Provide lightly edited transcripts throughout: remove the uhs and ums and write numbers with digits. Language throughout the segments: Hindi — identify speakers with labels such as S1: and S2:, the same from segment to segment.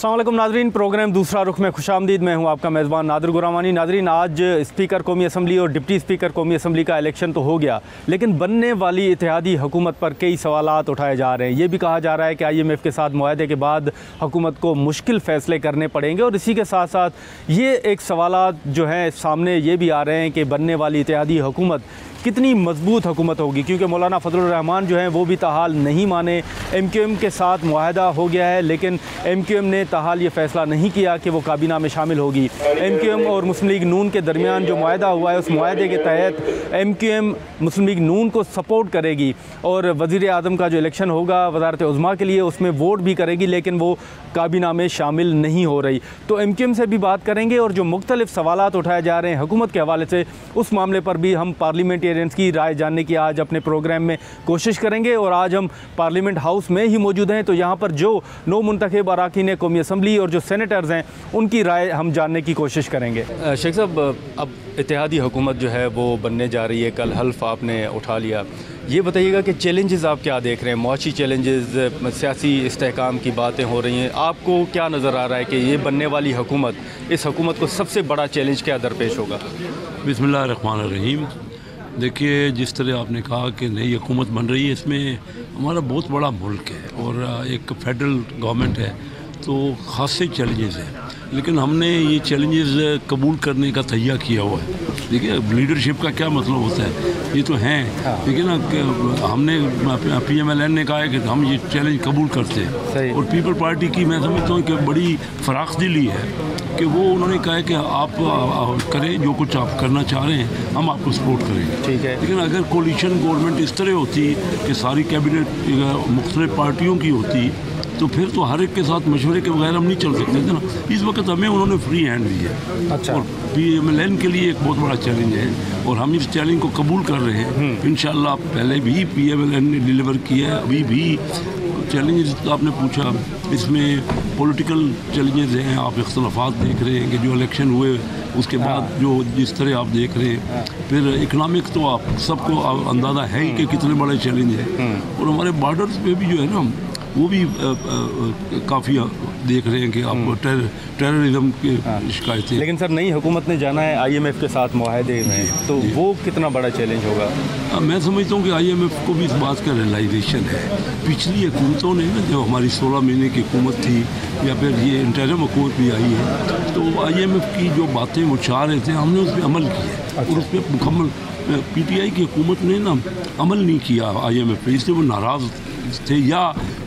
S1: अस्सलाम वालेकुम नाजरीन, प्रोग्राम दूसरा रुख में खुशामदीद। मैं हूं आपका मेज़बान नादिर गुरामानी। नाजरीन, आज स्पीकर कौमी असम्बली और डिप्टी स्पीकर कौमी असम्बली का इलेक्शन तो हो गया, लेकिन बनने वाली इत्तेहादी हुकूमत पर कई सवालात उठाए जा रहे हैं। ये भी कहा जा रहा है कि IMF के साथ मुआहदे के बाद हुकूमत को मुश्किल फ़ैसले करने पड़ेंगे, और इसी के साथ साथ ये एक सवालात जो हैं सामने ये भी आ रहे हैं कि बनने वाली इत्तेहादी हुकूमत कितनी मजबूत हुकूमत होगी, क्योंकि मौलाना फजलुर रहमान जो हैं वो भी ताहाल नहीं माने। MQM के साथ मुआहदा हो गया है, लेकिन MQM ने ताहाल ये फ़ैसला नहीं किया कि वो काबीना में शामिल होगी। MQM और मुस्लिम लीग नून के दरमियान जो मुआहदा हुआ है, उस मुआहदे के तहत MQM मुस्लिम लीग नून को सपोर्ट करेगी और वज़ीर आज़म का जो इलेक्शन होगा वज़ारत उज़्मा के लिए, उसमें वोट भी करेगी, लेकिन वो काबीना में शामिल नहीं हो रही। तो MQM से भी बात करेंगे और जो मुख्तलिफ सवालात उठाए जा रहे हैं हुकूमत के हवाले से, उस मामले पर भी हम पार्लियामेंटेरियंस की राय जानने की आज अपने प्रोग्राम में कोशिश करेंगे। और आज हम पार्लियामेंट हाउस में ही मौजूद हैं, तो यहाँ पर जो नौ मुंतखब अराकीन कौमी असम्बली और जो सेनेटर्स हैं उनकी राय हम जानने की कोशिश करेंगे। शेख साहब, अब इत्तेहादी हुकूमत जो है वो बनने जा रही है, कल हल्फ आपने उठा लिया। ये बताइएगा कि चैलेंजेस आप क्या देख रहे हैं, मुआशी चैलेंजेस, सियासी इस्तेहकाम की बातें हो रही हैं, आपको क्या नज़र आ रहा है कि ये बनने वाली हुकूमत, इस हुकूमत को सबसे बड़ा चैलेंज क्या दरपेश होगा?
S2: बिस्मिल्लाहिर्रहमानिर्रहीम। देखिए, जिस तरह आपने कहा कि नई हुकूमत बन रही है, इसमें हमारा बहुत बड़ा मुल्क है और एक फेडरल गवर्नमेंट है, तो खासे चैलेंजेस हैं, लेकिन हमने ये चैलेंजेस कबूल करने का तैयार किया हुआ है। देखिए, लीडरशिप का क्या मतलब होता है, ये तो हैं, लेकिन ना हमने PMLN ने कहा है कि हम ये चैलेंज कबूल करते हैं, और पीपल पार्टी की मैं समझता हूँ कि बड़ी फराख दिली है कि वो उन्होंने कहा है कि आप करें जो कुछ आप करना चाह रहे हैं, हम आपको सपोर्ट करेंगे। ठीक है, लेकिन अगर कोलिशन गवर्नमेंट इस तरह होती कि सारी कैबिनेट मुख्तलिफ पार्टियों की होती, तो फिर तो हर एक के साथ मशवरे के बगैर हम नहीं चल सकते थे ना। इस वक्त हमें उन्होंने फ्री हैंड दी है। अच्छा। और PMLN के लिए एक बहुत बड़ा चैलेंज है और हम इस चैलेंज को कबूल कर रहे हैं। इंशाल्लाह पहले भी PMLN ने डिलीवर किया है, अभी भी चैलेंजेस आपने पूछा, इसमें पॉलिटिकल चैलेंजेस हैं। आप इख्तलाफात देख रहे हैं कि जो इलेक्शन हुए उसके बाद जो जिस तरह आप देख रहे हैं, फिर इकनॉमिक तो आप सबको अंदाज़ा है ही कि कितने बड़े चैलेंज हैं, और हमारे बॉर्डर्स पे भी जो है ना वो भी काफ़ी देख रहे हैं कि आप टेररिज्म की शिकायतें।
S1: लेकिन सर, नई हुकूमत ने जाना है IMF के साथ मुआहदे में, तो वो कितना बड़ा चैलेंज होगा?
S2: मैं समझता हूँ कि IMF को भी इस बात का रियलाइजेशन है। पिछली हुकूमतों ने ना, जो हमारी 16 महीने की हुकूमत थी या फिर ये इंटरिम हुकूमत भी आई है, तो IMF की जो बातें वो चाह रहे थे हमने उस पर अमल किया। और उस पर मुकम्मल PTI की हुकूमत ने ना अमल नहीं किया IMF पे, इसलिए वो नाराज़ थे या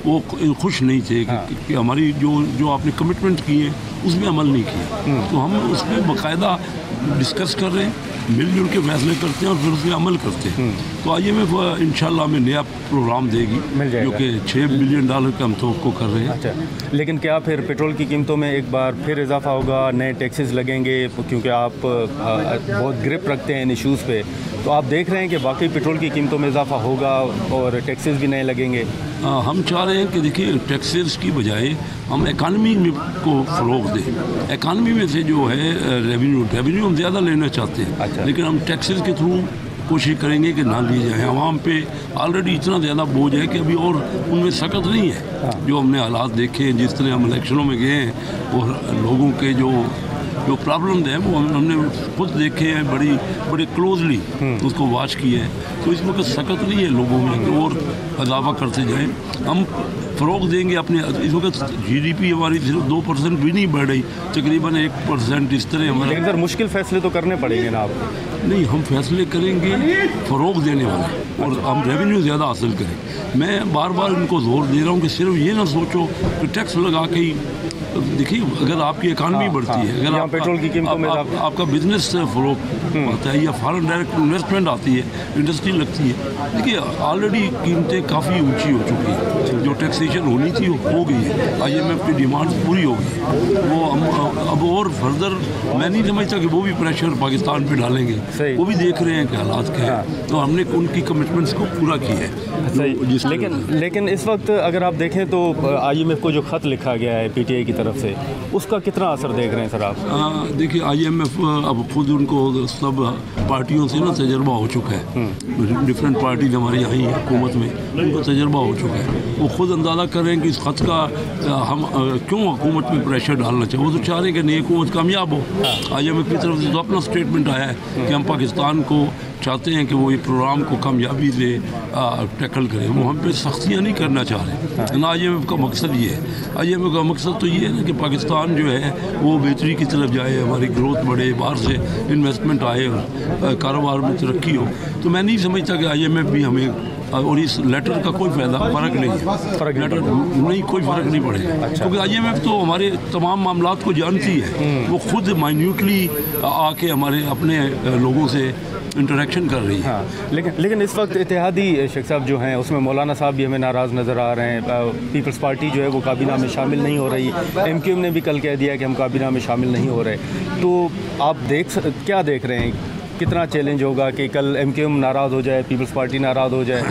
S2: वो खुश नहीं थे कि हमारी जो आपने कमिटमेंट किए उसमें अमल नहीं किया। तो हम उस पर बाकायदा डिस्कस कर रहे हैं, मिलजुल के फैसले करते हैं और फिर उस पर अमल करते हैं। तो IMF इंशाल्लाह में नया प्रोग्राम देगी जो कि $6 बिलियन का हम तो कर रहे हैं।
S1: अच्छा, लेकिन क्या फिर पेट्रोल की कीमतों में एक बार फिर इजाफा होगा, नए टैक्सेस लगेंगे, क्योंकि आप बहुत ग्रिप रखते हैं इन इशूज़ पे, तो आप देख रहे हैं कि वाकई पेट्रोल की कीमतों में इजाफा होगा और टैक्सेस भी नए लगेंगे?
S2: हम चाह रहे हैं कि देखिए, टैक्सेस की बजाय हम इकानमी को फ़रोग़ दें। इकानमी में से जो है रेवेन्यू हम ज़्यादा लेना चाहते हैं। अच्छा। लेकिन हम टैक्सेस के थ्रू कोशिश करेंगे कि ना लिए जाए। आवाम पे ऑलरेडी इतना ज़्यादा बोझ है कि अभी और उनमें सख्त नहीं है। जो हमने हालात देखे हैं, जिस तरह हम इलेक्शनों में गए हैं, और लोगों के जो प्रॉब्लम है वो हमने खुद देखे हैं, बड़े क्लोजली उसको वॉच किया है। तो इस वक्त सख्त नहीं है लोगों में कि और इजाफा करते जाएं। हम फ़रोग़ देंगे अपने। इस वक्त GDP हमारी सिर्फ 2% भी नहीं बढ़ रही, तकरीबन 1% इस तरह हमारा।
S1: लेकिन सर, मुश्किल फ़ैसले तो करने पड़ेंगे ना आपको?
S2: नहीं, हम फैसले करेंगे फ़रोग़ देने वाले, और हम रेवेन्यू ज़्यादा हासिल करें। मैं बार बार इनको जोर दे रहा हूँ कि सिर्फ ये ना सोचो कि टैक्स लगा के ही। देखिए, अगर आपकी इकानमी बढ़ती है, अगर आप
S1: पेट्रोल की कीमतों में
S2: आपका बिजनेस फ़रोग़ आता है या फॉरेन डायरेक्ट इन्वेस्टमेंट आती है, इंडस्ट्री लगती है। देखिए, ऑलरेडी कीमतें काफ़ी ऊंची हो चुकी हैं, जो टैक्सेशन होनी थी वो हो गई है। IMF की डिमांड पूरी हो गई, वो हम अब और फर्दर मैं नहीं समझता कि वो भी प्रेशर पाकिस्तान पे डालेंगे। वो भी देख रहे हैं कि हालात क्या है, तो हमने उनकी कमिटमेंट्स को पूरा किया है।
S1: लेकिन इस वक्त अगर आप देखें तो IMF को जो ख़त लिखा गया है PTI की तरफ से, उसका कितना असर देख रहे हैं सर आप?
S2: देखिए IMF अब खुद उनको सब पार्टियों से ना तजर्बा हो चुका है, डिफरेंट पार्टीज हमारे यहाँ ही हुकूमत में उनको तजर्बा हो चुका है। वो खुद अंदाज़ा कर रहे हैं कि इस ख़त का हम क्यों हुकूमत में प्रेशर डालना चाहिए। वो तो चाह रहे हैं कि नई हुकूमत कामयाब हो। IMF की तरफ से तो अपना स्टेटमेंट आया है कि हम पाकिस्तान को चाहते हैं कि वो ये प्रोग्राम को कामयाबी से टैकल करें। वो हम पे सख्तियाँ नहीं करना चाह रहे ना। IMF का मकसद ये है, IMF का मकसद तो ये है ना कि पाकिस्तान जो है वो बेहतरी की तरफ जाए, हमारी ग्रोथ बढ़े, बाहर से इन्वेस्टमेंट आए, कारोबार में तरक्की हो। तो मैं नहीं समझता कि IMF भी हमें, और इस लेटर का कोई फ़र्क नहीं है, लेटर नहीं कोई फ़र्क नहीं पड़ेगा। क्योंकि IMF तो हमारे तमाम मामलात को जानती है, वो खुद माइन्यूटली आके हमारे अपने लोगों से इंटरेक्शन कर रही है।
S1: हाँ, लेकिन इस वक्त इत्तेहादी शेख साहब जो हैं उसमें मौलाना साहब भी हमें नाराज़ नज़र आ रहे हैं। पीपल्स पार्टी जो है वो काबीना में शामिल नहीं हो रही। MQM ने भी कल कह दिया कि हम काबीना में शामिल नहीं हो रहे। तो आप क्या देख रहे हैं, कितना चैलेंज होगा कि कल MQM नाराज़ हो जाए, पीपल्स पार्टी नाराज़ हो जाए?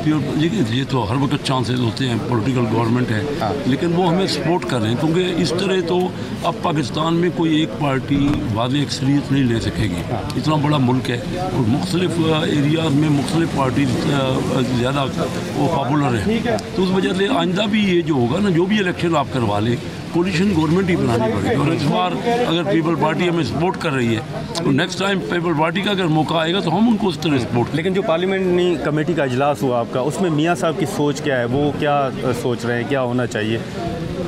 S2: ये तो हर वक्त चांसेस होते हैं, पॉलिटिकल गवर्नमेंट है। हाँ। लेकिन वो हमें सपोर्ट कर रहे हैं, क्योंकि इस तरह तो अब पाकिस्तान में कोई एक पार्टी वादे अक्सरियत नहीं ले सकेगी। हाँ। इतना बड़ा मुल्क है और मुख्तलिफ एरियाज में मुख्तलिफ पार्टी ज़्यादा वो पॉपुलर है। तो उस वजह से आइंदा भी ये जो होगा ना, जो भी इलेक्शन आप करवा लें, कोलिशन गवर्नमेंट ही बनानी पड़ेगी। और इस बार अगर पीपल पार्टी हमें सपोर्ट कर रही है तो नेक्स्ट टाइम पीपल पार्टी का अगर मौका आएगा तो हम उनको उस तरह सपोर्ट।
S1: लेकिन जो पार्लियामेंट्री कमेटी का इजलास हुआ आपका, उसमें मियाँ साहब की सोच क्या है, वो क्या सोच रहे हैं, क्या होना चाहिए?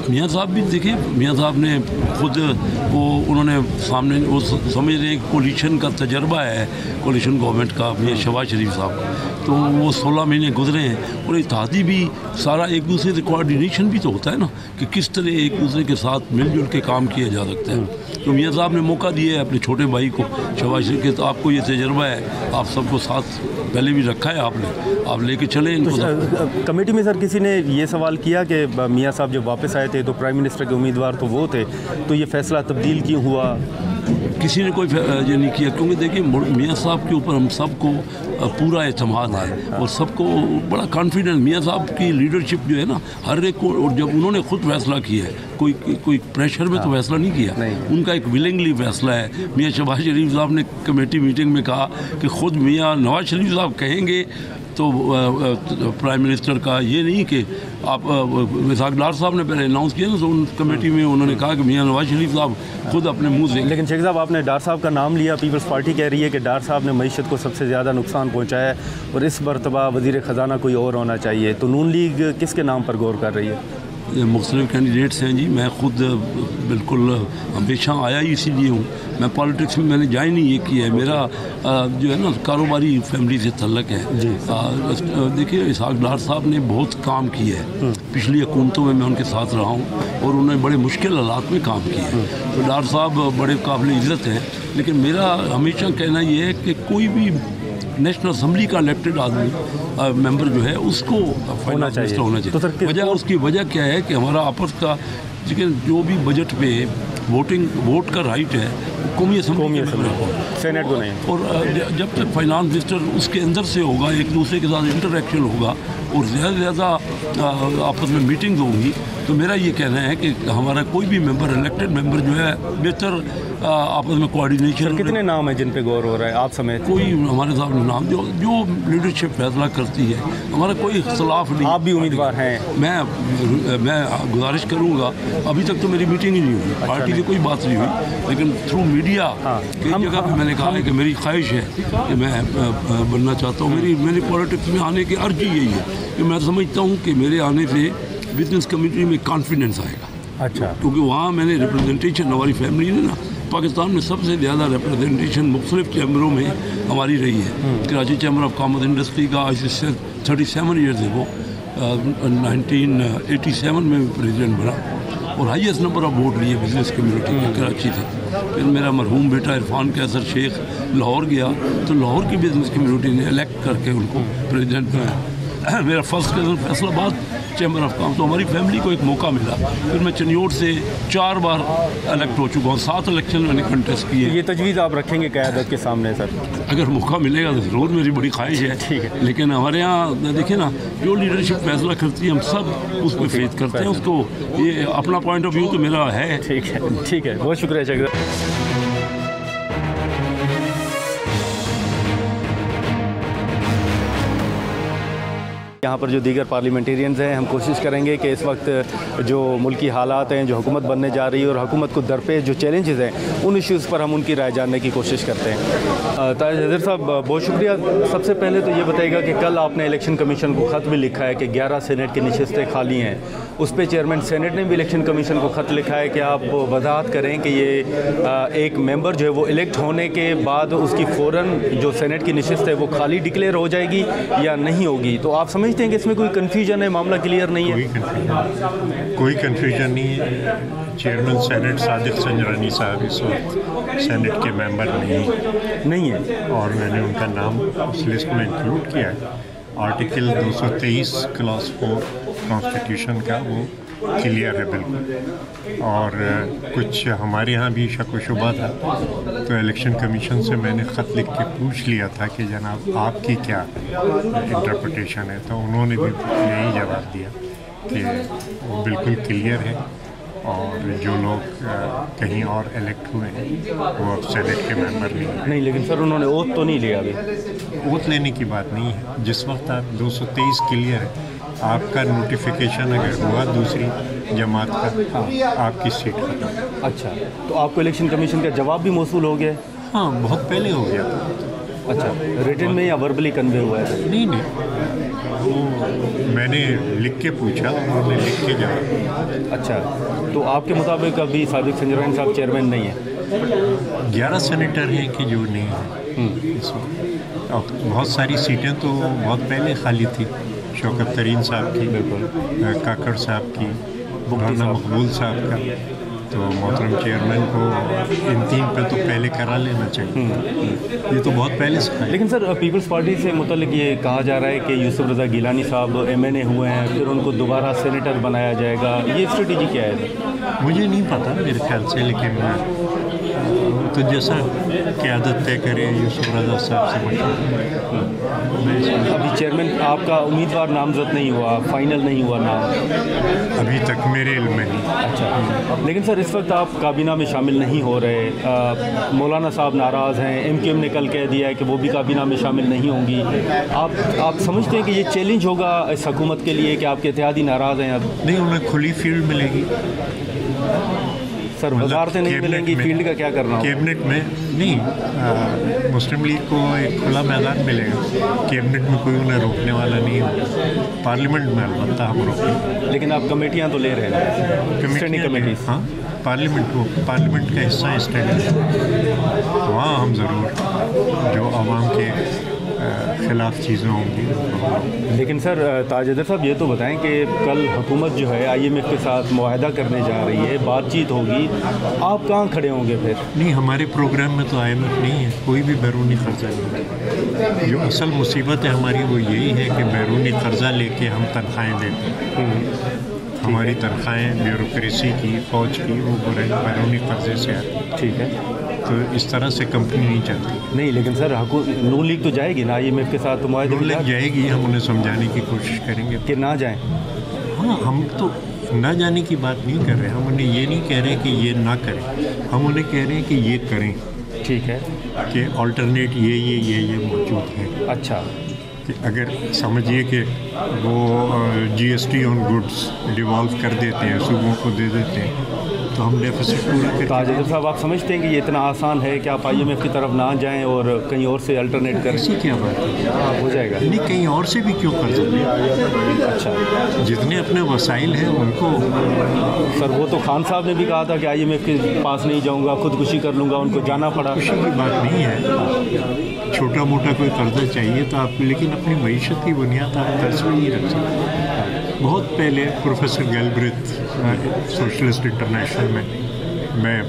S2: मियाँ साहब भी देखिए, मियाँ साहब ने खुद उन्होंने सामने वो समझ रहे हैं कि कोलिशन का तजर्बा है, कोलिशन गवर्नमेंट का, मियाँ शहबाज शरीफ साहब। तो वो 16 महीने गुजरे हैं और इत्तेहादी भी सारा एक दूसरे से कोऑर्डिनेशन भी तो होता है ना, कि किस तरह एक दूसरे के साथ मिलजुल के काम किया जा सकता है। तो मियाँ साहब ने मौका दिया है अपने छोटे भाई को शहबाज शरीफ के, तो आपको ये तजर्बा है, आप सबको साथ पहले भी रखा है आपने, आप लेके चले इनको।
S1: तो कमेटी में सर किसी ने ये सवाल किया कि मियाँ साहब जब वापस आए थे तो प्राइम मिनिस्टर के उम्मीदवार तो वो थे, तो ये फैसला तब्दील क्यों हुआ?
S2: किसी ने कोई ये नहीं किया, क्योंकि देखिए मियाँ साहब के ऊपर हम सबको पूरा एतमाद है और सबको बड़ा कॉन्फिडेंस। मियाँ साहब की लीडरशिप जो है ना, हर एक को, और जब उन्होंने खुद फैसला किया है, कोई प्रेशर में तो फैसला नहीं किया, उनका एक विलिंगली फैसला है। मियाँ शहबाज शरीफ साहब ने कमेटी मीटिंग में कहा कि खुद मियाँ नवाज शरीफ साहब कहेंगे तो प्राइम मिनिस्टर का ये नहीं कि आप मिसाक डार साहब ने पहले अनाउंस किया ना, तो उन कमेटी में उन्होंने कहा कि मियाँ नवाज शरीफ साहब खुद अपने मुंह से।
S1: लेकिन शेख साहब आपने डार साहब का नाम लिया, पीपल्स पार्टी कह रही है कि डार साहब ने मईशत को सबसे ज़्यादा नुकसान पहुँचाया है और इस मरतबा वज़ीर ख़जाना कोई और होना चाहिए। तो नून लीग किसके नाम पर गौर कर रही है?
S2: मुख्तलिफ कैंडिडेट्स हैं जी। मैं खुद बिल्कुल हमेशा आया ही इसीलिए हूँ। मैं पॉलिटिक्स में मैंने ज्वाइन नहीं ये किया है, मेरा जो है ना कारोबारी फैमिली से तल्लक है। देखिए इसहाक डार साहब ने बहुत काम किया है, पिछली हुकूमतों में मैं उनके साथ रहा हूँ और उन्होंने बड़े मुश्किल हालात में काम किया है। तो डार साहब बड़े काबिल इज़्ज़त हैं। लेकिन मेरा हमेशा कहना ये है कि कोई भी नेशनल असम्बली का इलेक्टेड आदमी मेंबर जो है उसको फाइनेंस मिनिस्टर होना चाहिए। वजह उसकी वजह क्या है कि हमारा आपस का जो भी बजट पे वोट का राइट है कौमी असम्बली
S1: सेनेट को नहीं,
S2: और जब तक फाइनेंस मिनिस्टर उसके अंदर से होगा, एक दूसरे के साथ इंटरेक्शन होगा और ज़्यादा से ज़्यादा आपस में मीटिंग्स होंगी, तो मेरा ये कहना है कि हमारा कोई भी मेंबर, इलेक्टेड मेंबर जो है, बेहतर आपस में कोऑर्डिनेशन।
S1: कितने नाम है जिन पे गौर हो रहा है आप समेत?
S2: कोई हमारे सामने नाम जो लीडरशिप फैसला करती है, हमारा कोई इख्तलाफ नहीं।
S1: आप भी उम्मीदवार हैं?
S2: मैं गुजारिश करूँगा, अभी तक तो मेरी मीटिंग ही नहीं हुई, पार्टी की कोई बात नहीं हुई, लेकिन थ्रू मीडिया कई जगह पर मैंने कहा है कि मेरी ख्वाहिश है कि मैं बनना चाहता हूँ। मेरी पॉलिटिक्स में आने की अर्जी यही है कि मैं समझता हूँ कि मेरे आने से बिजनेस कम्युनिटी में कॉन्फिडेंस आएगा।
S1: अच्छा।
S2: क्योंकि वहाँ मैंने रिप्रेजेंटेशन, हमारी फैमिली ने ना पाकिस्तान में सबसे ज़्यादा रिप्रेजेंटेशन मुख्तलिफ चैम्बरों में हमारी रही है। Karachi chamber of commerce industry का आज से 37 ईयर्स है, वो 1987 में प्रेसिडेंट बना और हाईएस्ट नंबर ऑफ वोट लिए बिजनेस कम्युनिटी में कराची थे। फिर मेरा मरहूम बेटा इरफान कैसर शेख लाहौर गया तो लाहौर की बिजनेस कम्युनिटी ने इलेक्ट करके उनको प्रेसिडेंट बनाया। मेरा first cousin Faisalabad chamber of commerce, तो हमारी फैमिली को एक मौका मिला। फिर मैं चनियोट से 4 बार इलेक्ट हो चुका हूँ, 7 इलेक्शन मैंने कंटेस्ट किए।
S1: ये तजवीज़ आप रखेंगे क़यादत के सामने सर?
S2: अगर मौका मिलेगा तो ज़रूर, मेरी बड़ी ख्वाहिश है।
S1: ठीक है।
S2: लेकिन हमारे यहाँ देखिए ना, जो लीडरशिप फैसला करती है हम सब उस पर फेथ करते हैं, उसको ये अपना पॉइंट ऑफ व्यू तो मेरा है।
S1: ठीक है, ठीक है, बहुत शुक्रिया शेख। यहाँ पर जो दीगर पार्लियामेंटेरियंस हैं, हम कोशिश करेंगे कि इस वक्त जो मुल्की हालात हैं, जो हुकूमत बनने जा रही है और हुकूमत को दरपेश जो चैलेंजेस हैं, उन इश्यूज़ पर हम उनकी राय जानने की कोशिश करते हैं। ताज हज़र साहब, बहुत शुक्रिया। सबसे पहले तो ये बताइएगा कि कल आपने इलेक्शन कमीशन को ख़त भी लिखा है कि 11 सेनेट की नशस्तें खाली हैं। उस पर चेयरमैन सेनेट ने भी इलेक्शन कमीशन को ख़त लिखा है कि आप वजाहत करें कि ये एक मेंबर जो है वो इलेक्ट होने के बाद उसकी फ़ौरन जो सेनेट की नशस्त है वो खाली डिक्लेयर हो जाएगी या नहीं होगी। तो आप समझते हैं कि इसमें कोई कन्फ्यूजन है, मामला क्लियर नहीं है?
S3: कोई कन्फ्यूजन नहीं है। चेयरमैन सेनेट सादिक संजरानी साहब इस वक्त सेनेट के मेंबर नहीं है और मैंने उनका नाम उस लिस्ट में इंक्लूड किया है। आर्टिकल 223 क्लास 4 कॉन्स्टिट्यूशन का वो क्लियर है बिल्कुल। और कुछ हमारे यहाँ भी शक व शुबा था, तो इलेक्शन कमीशन से मैंने ख़त लिख के पूछ लिया था कि जनाब आपकी क्या इंटरप्रिटेशन है, तो उन्होंने भी यही जवाब दिया कि वो बिल्कुल क्लियर है और जो लोग कहीं और इलेक्ट हुए हैं वो अब सेनेट के मेंबर नहीं।
S1: लेकिन सर उन्होंने ओथ तो नहीं लिया अभी।
S3: ओथ लेने की बात नहीं है। जिस वक्त आप 223 क्लियर है, आपका नोटिफिकेशन अगर हुआ दूसरी जमात का, आपकी सीट खत्म।
S1: अच्छा, तो आपको इलेक्शन कमीशन का जवाब भी मौसूल हो गया है?
S3: हाँ, बहुत पहले हो गया था।
S1: अच्छा, रिटन में या वर्बली कन्वे हुआ है?
S3: नहीं, वो मैंने लिख के पूछा, उन्होंने लिख के जवाब।
S1: अच्छा, तो आपके मुताबिक अभी सादिक संजरानी साहब चेयरमैन नहीं है?
S3: 11 सेनेटर हैं कि जो नहीं है इस वक्त। और बहुत सारी सीटें तो बहुत पहले खाली थी। शौकत तरीन साहब की, बिल्कुल, काकड़ साहब की, राना मकबूल साहब का। तो मोहतरम चेयरमैन को इन 3 पे तो पहले करा लेना चाहिए। ये तो बहुत पहले से।
S1: लेकिन सर पीपल्स पार्टी से मुतल्लिक ये कहा जा रहा है कि यूसुफ रज़ा गिलानी साहब MNA हुए हैं, फिर उनको दोबारा सेनेटर बनाया जाएगा। ये स्ट्रेटजी क्या है?
S3: मुझे नहीं पता, मेरे ख्याल से, लेकिन तो जैसा क़यादत तय करे यूसुफ रज़ा साहब से मशवरा।
S1: अभी चेयरमैन आपका उम्मीदवार नामजद नहीं हुआ, फाइनल नहीं हुआ नाम
S3: अभी तक मेरे इल्म में नहीं।
S1: अच्छा, लेकिन सर इस वक्त आप काबीना में शामिल नहीं हो रहे। मौलाना साहब नाराज़ हैं, MQM ने कल कह दिया है कि वो भी काबीना में शामिल नहीं होंगी। आप समझते हैं कि ये चैलेंज होगा इस हुकूमत के लिए कि आपके इत्तेहादी नाराज़ हैं? अब
S3: नहीं, उन्हें खुली फील्ड मिलेगी
S1: सर, वजारतें नहीं मिलेंगी, फील्ड का क्या करना?
S3: कैबिनेट में नहीं, मुस्लिम लीग को एक खुला मैदान मिलेगा। कैबिनेट में कोई उन्हें रोकने वाला नहीं होगा। पार्लियामेंट में अलबत्ता हम रोकेंगे।
S1: लेकिन आप कमेटियाँ तो ले रहे हैं, स्टैंडिंग कमेटीज?
S3: हाँ, पार्लियामेंट का हिस्सा है स्टैंडिंग। वहाँ हम ज़रूर जो आवाम के खिलाफ चीज़ें होंगी।
S1: लेकिन सर ताज हज़र साहब, ये तो बताएं कि कल हुकूमत जो है IMF के साथ मुआहदा करने जा रही है, बातचीत होगी, आप कहाँ खड़े होंगे फिर?
S3: नहीं, हमारे प्रोग्राम में तो IMF नहीं है, कोई भी बैरूनी ख़र्चा नहीं। जो असल मुसीबत है हमारी वो यही है कि बैरूनी क़र्ज़ा लेके हम तनख्वाहें देते हैं। हमारी तनख्वाहें ब्यूरोक्रेसी की, फ़ौज की, वो बैरूनी क़र्ज़े से आती।
S1: ठीक है,
S3: तो इस तरह से कंपनी नहीं चलती।
S1: नहीं, लेकिन सर नून लीग तो जाएगी ना IMF के साथ? तो
S3: नून लीग जाएगी, हम उन्हें समझाने की कोशिश करेंगे
S1: कि ना जाएं।
S3: हाँ, हम तो ना जाने की बात नहीं कर रहे, हम उन्हें ये नहीं कह रहे कि ये ना करें, हम उन्हें कह रहे हैं कि ये करें।
S1: ठीक है,
S3: कि अल्टरनेट ये मौजूद है।
S1: अच्छा,
S3: कि अगर समझिए कि वो GST ऑन गुड्स डिवॉल्व कर देते हैं, सूबों को दे देते हैं, तो हम डेफिसिट पूरा करते हैं।
S1: ताज हज़र साहब, आप समझते हैं कि ये इतना आसान है कि आप IMF की तरफ ना जाएं और कहीं और से अल्टरनेट करें?
S3: ऐसी क्या बात है,
S1: हो जाएगा।
S3: नहीं, कहीं और से भी क्यों कर सकते हैं?
S1: अच्छा,
S3: जितने अपने वसाइल हैं उनको।
S1: सर वो तो खान साहब ने भी कहा था कि IMF के पास नहीं जाऊंगा, खुदकुशी कर लूँगा, उनको जाना पड़ा।
S3: खुशी की बात नहीं है, छोटा मोटा कोई कर्जा चाहिए तो आपको, लेकिन अपनी मईशत की बुनियाद आप कर्ज में नहीं रख सकते। बहुत पहले प्रोफेसर गैलब्रेथ सोशलिस्ट इंटरनेशनल में मैं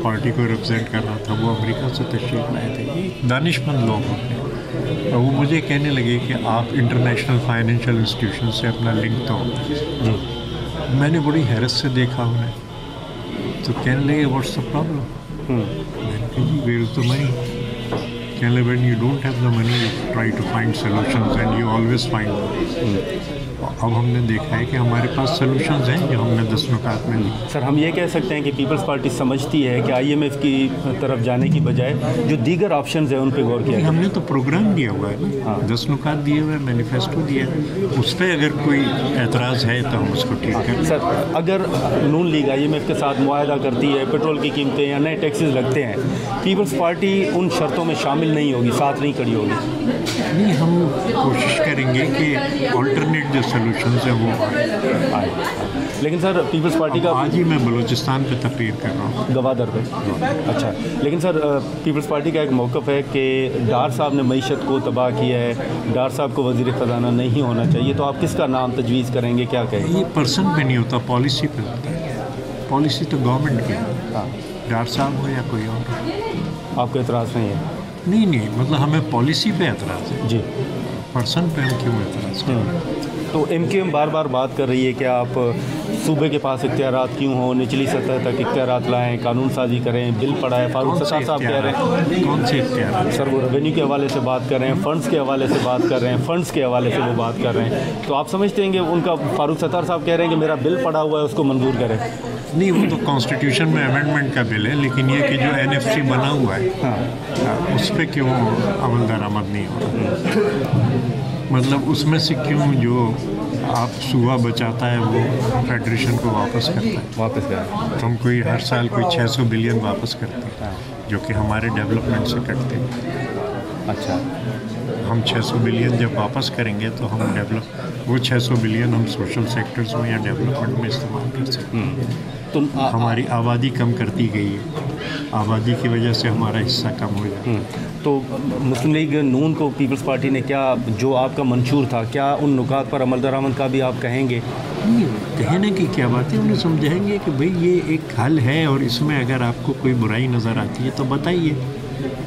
S3: पार्टी को रिप्रेजेंट कर रहा था, वो अमेरिका से तशरीफ लाए थे। दानिशमंद लोग होते हैं, तो वो मुझे कहने लगे कि आप इंटरनेशनल फाइनेंशियल इंस्टीट्यूशन से अपना लिंक तो जी। मैंने बड़ी हैरत से देखा उन्हें, तो कहने लगे व्हाट्स द प्रॉब्लम। मैंने कहा जी वेयर इज द मनी। कहने लगे when you don't have the money you try to find solutions and you always find. अब हमने देखा है कि हमारे पास सॉल्यूशंस हैं जो हमने 10 नुकात में ली।
S1: सर हम ये कह सकते हैं कि पीपल्स पार्टी समझती है कि IMF की तरफ जाने की बजाय जो दीगर ऑप्शंस हैं उन पे गौर किया।
S3: हमने तो प्रोग्राम दिया हुआ है ना, हाँ। 10 नुकात दिए हुए हैं, मैनिफेस्टो दिया है, उस पर अगर कोई एतराज़ है तो हम उसको ठीक करें।
S1: सर अगर नून लीग IMF के साथ मुआहदा करती है, पेट्रोल की कीमतें या नए टैक्सेस लगते हैं, पीपल्स पार्टी उन शर्तों में शामिल नहीं होगी, साथ नहीं खड़ी होगी?
S3: नहीं, हम कोशिश करेंगे कि ऑल्टरनेट जो सॉल्यूशंस हैं वो आए।
S1: लेकिन सर पीपल्स पार्टी का
S3: आज ही मैं बलूचिस्तान पे तकरीर कर रहा हूँ,
S1: गवादर पे। अच्छा, लेकिन सर पीपल्स पार्टी का एक मौक़िफ़ है कि डार साहब ने मईशत को तबाह किया है, डार साहब को वज़ीर ख़जाना नहीं होना चाहिए, तो आप किसका नाम तजवीज़ करेंगे, क्या कहेंगे?
S3: ये पर्सन पे नहीं होता, पॉलिसी पे होता है। पॉलिसी तो गवर्नमेंट की है, हाँ। डार साहब हो या कोई और।
S1: आपको एतराज़ नहीं है?
S3: नहीं, मतलब हमें पॉलिसी पे एतराज़ है जी, पर्सन पे हम क्यों एतराज़ करें?
S1: तो MKM बार बार बात कर रही है कि आप सूबे के पास इख्तियारात क्यों हो, निचली सतह तक इख्तियारात लाएँ, कानून साजी करें, बिल पड़ा है। फारूक सत्तार साहब कह रहे हैं
S3: कौन से इख्तियारात?
S1: सर वो रेवेन्यू के हवाले से बात कर रहे हैं, फंड्स के हवाले से बात कर रहे हैं, फंड्स के हवाले से वो बात कर रहे हैं, तो आप समझते हैं कि उनका फारूक सत्तार साहब कह रहे हैं कि मेरा बिल पड़ा हुआ है उसको मंजूर करें?
S3: नहीं, वो तो कॉन्स्टिट्यूशन में अमेंडमेंट का बिल है, लेकिन ये कि जो NFC बना हुआ है, हाँ, उस पर क्यों अमल दरामद नहीं हो रहा? मतलब उसमें से क्यों जो आप सूबा बचाता है वो फेडरेशन को वापस करता है? हम कोई हर साल कोई 600 बिलियन वापस करते हैं जो कि हमारे डेवलपमेंट से कटते हैं।
S1: अच्छा,
S3: हम 600 बिलियन जब वापस करेंगे तो हम वो 600 बिलियन हम सोशल सेक्टर्स में या डेवलपमेंट में इस्तेमाल कर सकते हैं। तो हमारी आबादी कम करती गई है, आबादी की वजह से हमारा हिस्सा कम हो जाए।
S1: तो मुस्लिम लीग नून को पीपल्स पार्टी ने क्या, जो आपका मंशूर था, क्या उन नुकात पर अमल दरामद का भी आप कहेंगे?
S3: कहने की क्या बात है, उन्हें समझाएंगे कि भाई ये एक हल है और इसमें अगर आपको कोई बुराई नज़र आती है तो बताइए,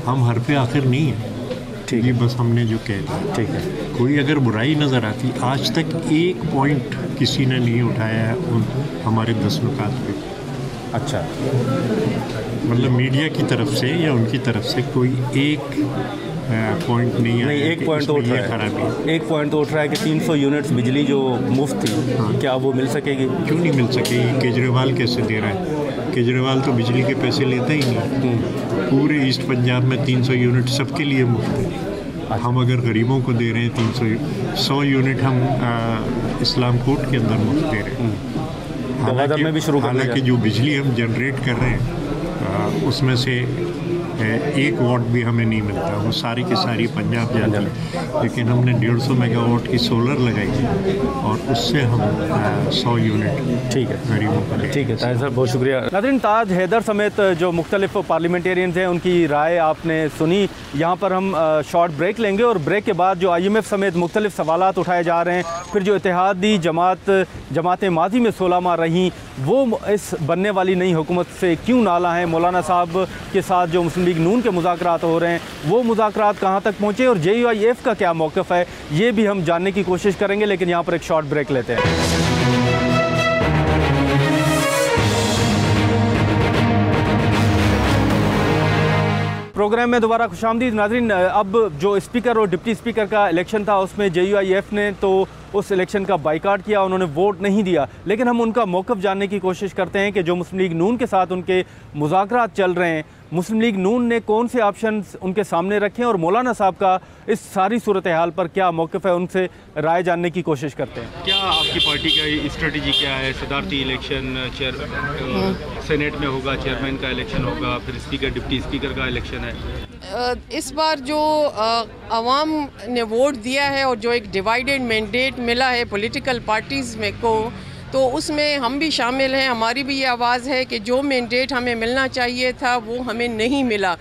S3: हम हर पे आखिर नहीं है। ठीक है, बस हमने जो कह दिया। ठीक है, कोई अगर बुराई नज़र आती, आज तक एक पॉइंट किसी ने नहीं उठाया है उन हमारे 10 नुकात पे।
S1: अच्छा,
S3: मतलब मीडिया की तरफ से या उनकी तरफ से कोई एक पॉइंट नहीं है।
S1: एक पॉइंट तो उठ रहा है, एक पॉइंट तो उठ रहा है कि 300 यूनिट्स बिजली जो मुफ्त थी, हाँ, क्या वो मिल सकेगी?
S3: क्यों नहीं मिल सकेगी? केजरीवाल कैसे दे रहा है? केजरीवाल तो बिजली के पैसे लेता ही नहीं। पूरे ईस्ट पंजाब में 300 यूनिट सबके लिए मुफ्त है। हम अगर गरीबों को दे रहे हैं 100 यूनिट हम इस्लाम कोर्ट के अंदर मुफ्त दे रहे हैं।
S1: गवादर में भी शुरू,
S3: हालांकि जो बिजली हम जनरेट कर रहे हैं उसमें से 1 वाट भी हमें नहीं मिलता, वो सारी की सारी पंजाब जाती है। लेकिन हमने 150 मेगावाट की सोलर लगाई है और उससे हम 100 यूनिट
S1: ठीक है
S3: गरीबों को दें।
S1: ठीक है ताहिर साहब, बहुत शुक्रिया। नाज़रीन, ताज हैदर समेत जो मुख्तलिफ पार्लियामेंटेरियंस हैं उनकी राय आपने सुनी। यहाँ पर हम शॉर्ट ब्रेक लेंगे और ब्रेक के बाद जो IMF समेत मुख्तलिफ सवालात उठाए जा रहे हैं, फिर जो इत्तेहादी जमातें माजी में 16 माह रहीं वो इस बनने वाली नई हुकूमत से क्यों नाला हैं, मौलाना साहब के साथ जो मुस्लिम लीग नून के मुज़ाकरात हो रहे हैं वो मुज़ाकरात कहाँ तक पहुँचे और JUIF का क्या मौक़िफ़ है, ये भी हम जानने की कोशिश करेंगे। लेकिन यहाँ पर एक शॉर्ट ब्रेक लेते हैं। प्रोग्राम में दोबारा खुशामदीद। नाज़रीन, अब जो स्पीकर और डिप्टी स्पीकर का इलेक्शन था उसमें JUIF ने तो उस इलेक्शन का बाइकाट किया, उन्होंने वोट नहीं दिया। लेकिन हम उनका मौक़िफ़ जानने की कोशिश करते हैं कि जो मुस्लिम लीग नून के साथ उनके मुज़ाकरात चल रहे हैं, मुस्लिम लीग नून ने कौन से ऑप्शंस उनके सामने रखे हैं और मौलाना साहब का इस सारी सूरत हाल पर क्या मौक़िफ़ है, उनसे राय जानने की कोशिश करते हैं। क्या आपकी पार्टी का स्ट्रेटजी क्या है? सदारती इलेक्शन, सेनेट में होगा, चेयरमैन का इलेक्शन होगा, फिर स्पीकर डिप्टी स्पीकर का इलेक्शन है।
S4: इस बार जो आवाम ने वोट दिया है और जो एक डिवाइडेड मैंडेट मिला है पॉलिटिकल पार्टीज़ में को, तो उसमें हम भी शामिल हैं। हमारी भी ये आवाज़ है कि जो मैंडेट हमें मिलना चाहिए था वो हमें नहीं मिला।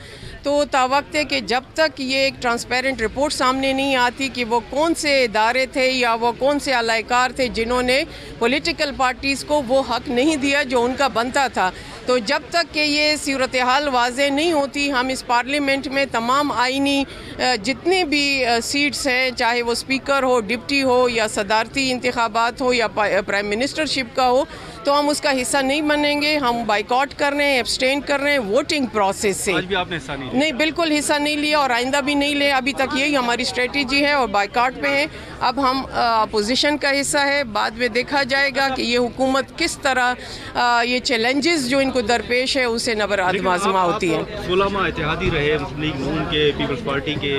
S4: तो तावक्त है कि जब तक ये एक ट्रांसपेरेंट रिपोर्ट सामने नहीं आती कि वो कौन से इदारे थे या वो कौन से अलाइकार थे जिन्होंने पॉलिटिकल पार्टीज़ को वो हक नहीं दिया जो उनका बनता था। तो जब तक कि ये सूरत हाल वाज़े नहीं होती, हम इस पार्लियामेंट में तमाम आइनी जितने भी सीट्स हैं, चाहे वो स्पीकर हो, डिप्टी हो या सदारती इंतखाबात हो या प्राइम मिनिस्टरशिप का हो, तो हम उसका हिस्सा नहीं बनेंगे। हम बाइकआउट कर रहे हैं, एब्सटेन कर रहे हैं वोटिंग प्रोसेस से।
S1: आज भी आपने हिस्सा नहीं लिया?
S4: नहीं, बिल्कुल हिस्सा नहीं लिया और आइंदा भी नहीं ले। अभी तक यही हमारी स्ट्रेटजी है और बाइकआउट पे है। अब हम अपोजिशन का हिस्सा है, बाद में देखा जाएगा कि ये हुकूमत किस तरह ये चैलेंजेस जो इनको दरपेश है उसे नबर आजमा होती है।
S1: 16 माह इत्तेहादी रहे मुस्लिम लीग नून के, पीपल्स पार्टी के,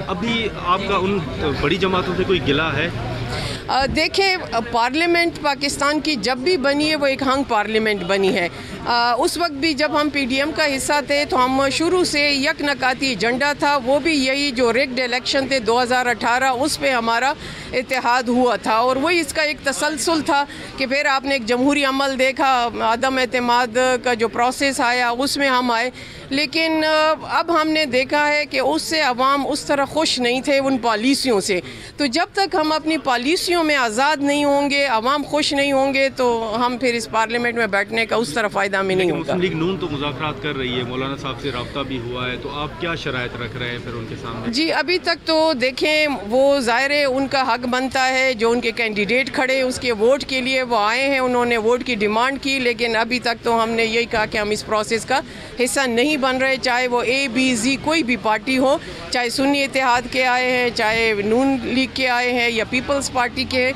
S1: अभी आपका उन बड़ी जमातों से कोई गिला है?
S4: देखें, पार्लियामेंट पाकिस्तान की जब भी बनी है वो एक हंग पार्लियामेंट बनी है। उस वक्त भी जब हम पीडीएम का हिस्सा थे तो हम शुरू से यकनकाती एजेंडा था, वो भी यही जो रिग्ड इलेक्शन थे 2018 उस पे हमारा इत्तेहाद हुआ था और वही इसका एक तसलसल था कि फिर आपने एक जमहूरी अमल देखा, अदम एतमाद का जो प्रोसेस आया उसमें हम आए। लेकिन अब हमने देखा है कि उससे अवाम उस तरह खुश नहीं थे उन पॉलिसियों से। तो जब तक हम अपनी पॉलिसियों में आज़ाद नहीं होंगे, अवाम खुश नहीं होंगे, तो हम फिर इस पार्लियामेंट में बैठने का उस तरह फ़ायदा में नहीं होगा।
S1: मुस्लिम लीग नून तो मुज़ाकरात कर रही है, मौलाना साहब से रब्ता भी हुआ है, तो आप क्या शराइत रख रहे हैं फिर उनके सामने?
S4: जी, अभी तक तो देखें, वो ज़ाहिर है उनका हक बनता है, जो उनके कैंडिडेट खड़े उसके वोट के लिए वो आए हैं, उन्होंने वोट की डिमांड की, लेकिन अभी तक तो हमने यही कहा कि हम इस प्रोसेस का हिस्सा नहीं बन रहे, चाहे वो ABZ कोई भी पार्टी हो, चाहे सुन्नी इत्तेहाद के आए हैं, चाहे नून लीग के आए हैं या पीपल्स पार्टी के,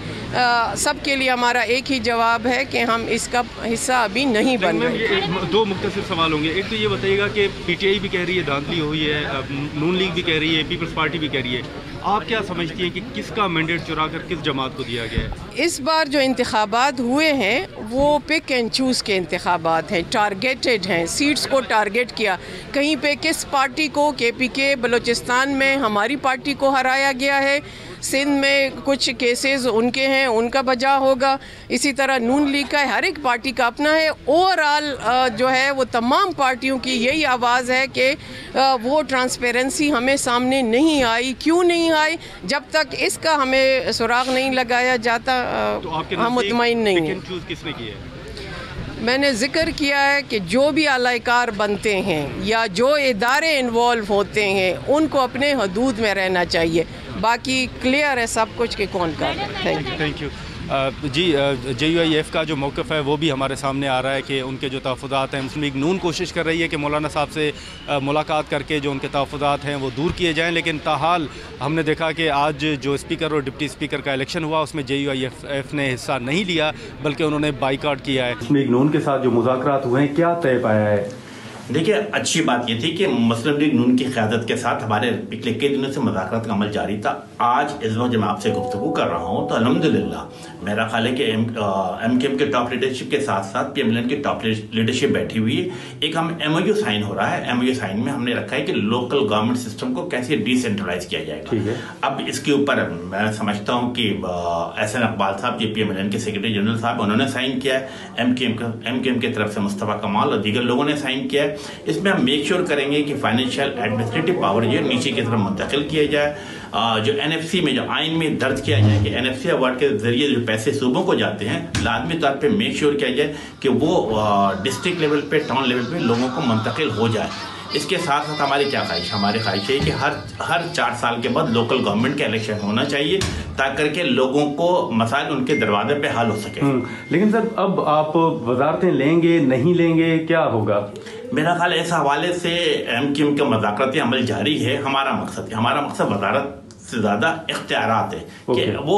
S4: सब के लिए हमारा एक ही जवाब है कि हम इसका हिस्सा अभी नहीं बन रहे।
S1: दो मुख्तसर सवाल होंगे। एक तो ये बताइएगा कि PTI भी कह रही है धांधली हुई है, नून लीग भी कह रही है, पीपल्स पार्टी भी कह रही है, आप क्या समझती हैं कि किसका मैंडेट चुरा कर किस जमात को दिया गया है?
S4: इस बार जो इंतखाबात हुए हैं वो पिक एंड चूज़ के इंतखाबात हैं, टारगेटेड हैं, सीट्स को टारगेट किया। कहीं पे किस पार्टी को, KPK बलूचिस्तान में हमारी पार्टी को हराया गया है, सिंध में कुछ केसेस उनके हैं, उनका बजा होगा, इसी तरह नून लीग का है, हर एक पार्टी का अपना है। ओवरऑल जो है वो तमाम पार्टियों की यही आवाज़ है कि वो ट्रांसपेरेंसी हमें सामने नहीं आई। क्यों नहीं आई? जब तक इसका हमें सुराग नहीं लगाया जाता
S1: तो
S4: हम मुतमईन नहीं हैं।
S1: किसने किया है?
S4: मैंने ज़िक्र किया है कि जो भी आलाकार बनते हैं या जो इदारे इन्वॉल्व होते हैं उनको अपने हदूद में रहना चाहिए। बाकी क्लियर है सब कुछ कि कौन कर रहा है।
S1: Thank you ji. JUIF का जो मौक़िफ़ है वो भी हमारे सामने आ रहा है कि उनके जो तहफ़्फ़ुज़ात हैं, मुस्लिम लीग नून कोशिश कर रही है कि मौलाना साहब से मुलाकात करके जो उनके तहफ़्फ़ुज़ात हैं वो दूर किए जाएं, लेकिन ताहाल हमने देखा कि आज जो स्पीकर और डिप्टी स्पीकर का इलेक्शन हुआ उसमें JUIF ने हिस्सा नहीं लिया, बल्कि उन्होंने बाइकआउट किया है। मुस्लिम लीग नून के साथ जो मुज़ाकरात हुए हैं, क्या तय पाया है?
S5: देखिए, अच्छी बात ये थी कि मुस्लिम लीग नून की क़यादत के साथ हमारे पिछले कई दिनों से मुज़ाकरात का अमल जारी था। आज इस वक्त जब मैं आपसे गुफ्तगू कर रहा हूँ तो अल्हम्दुलिल्लाह मेरा ख्याल है कि MKM के टॉप लीडरशिप के साथ साथ PMLN की टॉप लीडरशिप बैठी हुई है। एक हम MOU साइन हो रहा है। MOU साइन में हमने रखा है कि लोकल गवर्नमेंट सिस्टम को कैसे डिसेंट्रलाइज किया जाएगा। अब इसके ऊपर मैं समझता हूँ कि SN अकबाल साहब, जो PMLN के सेक्रेटरी जनरल साहब, उन्होंने साइन किया है। MKM की तरफ से मुस्तफ़ा कमाल और दीगर लोगों ने साइन किया है। इसमें हम मेक श्योर करेंगे कि फाइनेंशियल एडमिनिस्ट्रेटिव पावर जो नीचे की तरफ मुंतकिल किया जाए। जो NFC में, जो आइन में दर्ज किया जाए कि NFC अवार्ड के जरिए जो पैसे सूबों को जाते हैं, लाजमी तौर पे मेक श्योर किया जाए कि वो डिस्ट्रिक्ट लेवल पे, टाउन लेवल पे लोगों को मुंतकिल हो जाए। इसके साथ साथ हमारी क्या ख्वाहिश, हमारी ख्वाहिश है कि हर 4 साल के बाद लोकल गवर्नमेंट का इलेक्शन होना चाहिए ताकि करके लोगों को मसाइल उनके दरवाजे पे हल हो सके।
S1: लेकिन सर, अब आप वजारतें लेंगे नहीं लेंगे, क्या होगा?
S5: मेरा ख्याल इस हवाले से MKM का मुज़ाकराती अमल जारी है। हमारा मकसद वजारत से ज़्यादा इख्तियारात है कि वो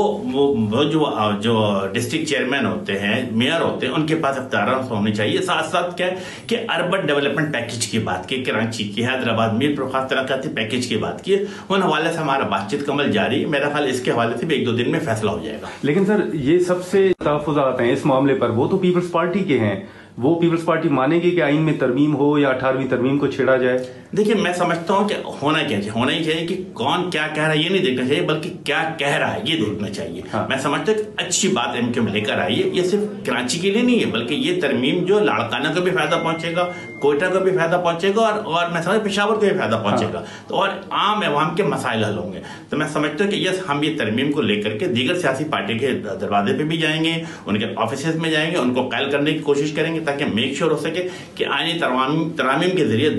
S5: जो डिस्ट्रिक्ट चेयरमैन होते हैं, मेयर होते हैं, उनके पास इख्तियारात होने चाहिए। साथ साथ क्या है कि अर्बन डेवलपमेंट पैकेज की बात की, कराची की, हैदराबाद, मीरपुर खास तरक्याती पैकेज की बात की, उन हवाले से हमारा बातचीत का अमल जारी है। मेरा ख्याल इसके हवाले से भी 1-2 दिन में फैसला हो जाएगा।
S1: लेकिन सर, ये सबसे तहफ़्फ़ुज़ात हैं इस मामले पर, वो तो पीपल्स पार्टी के हैं। वो पीपल्स पार्टी मानेगी कि आइन में तरमीम हो या 18वीं तरमीम को छेड़ा जाए?
S5: देखिए, मैं समझता हूँ कि होना ही चाहिए कि कौन क्या कह रहा है ये नहीं देखना चाहिए, बल्कि क्या कह रहा है ये देखना चाहिए।
S1: हाँ।
S5: मैं समझता हूँ कि अच्छी बात MKM लेकर आई है। ये सिर्फ कराची के लिए नहीं है, बल्कि ये तरमीम जो लाड़काना को भी फायदा पहुंचेगा, कोयटा को भी फायदा पहुंचेगा और मैं समझ पेशावर को भी फायदा पहुंचेगा। तो और आम अवाम के मसाइल हल होंगे। तो मैं समझता हूँ कि यस, हम ये तरमीम को लेकर के दीगर सियासी पार्टी के दरवाजे पे भी जाएंगे, उनके ऑफिस में जाएंगे, उनको कायल करने की कोशिश करेंगे ताकि मेक श्योर हो सके कि आईनी तरामीम के जरिए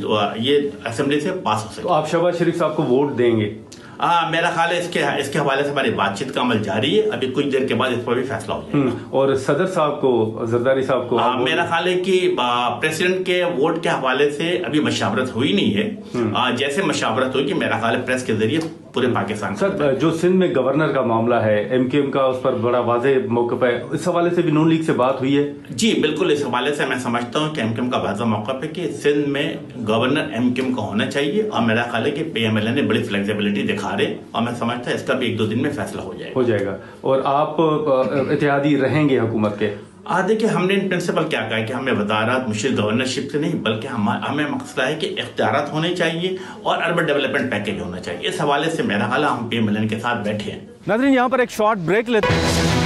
S5: ये असेंबली से पास हो सके।
S1: तो आप शहबाज शरीफ साहब को वोट देंगे?
S5: मेरा ख्याल है इसके हवाले से हमारी बातचीत का अमल जारी है। अभी कुछ देर के बाद इस पर भी फैसला हो जाएगा।
S1: और सदर साहब को, जरदारी साहब को
S5: मेरा ख्याल है कि प्रेसिडेंट के वोट के हवाले से अभी मशावरत हुई नहीं है। जैसे मशावरत होगी मेरा ख्याल है प्रेस के जरिए पूरे पाकिस्तान।
S1: सर, जो सिंध में गवर्नर का मामला है, एमकेएम का उस पर बड़ा वाज़ेह मौक़िफ़ है, इस हवाले से भी नून लीग से बात हुई है? जी
S5: बिल्कुल, इस हवाले से मैं समझता हूँ कि एमकेएम का वाज़ेह मौक़िफ़ है कि सिंध में गवर्नर एमकेएम का होना चाहिए। और मेरा ख्याल है कि पीएमएलए ने बड़ी फ्लेक्सिबिलिटी दिखा रहे, और मैं समझता हूँ इसका भी 1-2 दिन में फैसला हो जाएगा।
S1: और आप इत्तेहादी रहेंगे हुकूमत के?
S5: देखिए, हमने इन प्रिंसिपल क्या कहा है कि हमें वज़ारत मुश्किल गवर्नरशिप से नहीं, बल्कि हमें मकसद है कि इख्तियारात होने चाहिए और अर्बन डेवलपमेंट पैकेज होना चाहिए। इस हवाले से मेरा ख्याल हम पीएमएलए के साथ बैठे हैं।
S1: नाज़रीन, यहाँ पर एक शॉर्ट ब्रेक लेते हैं।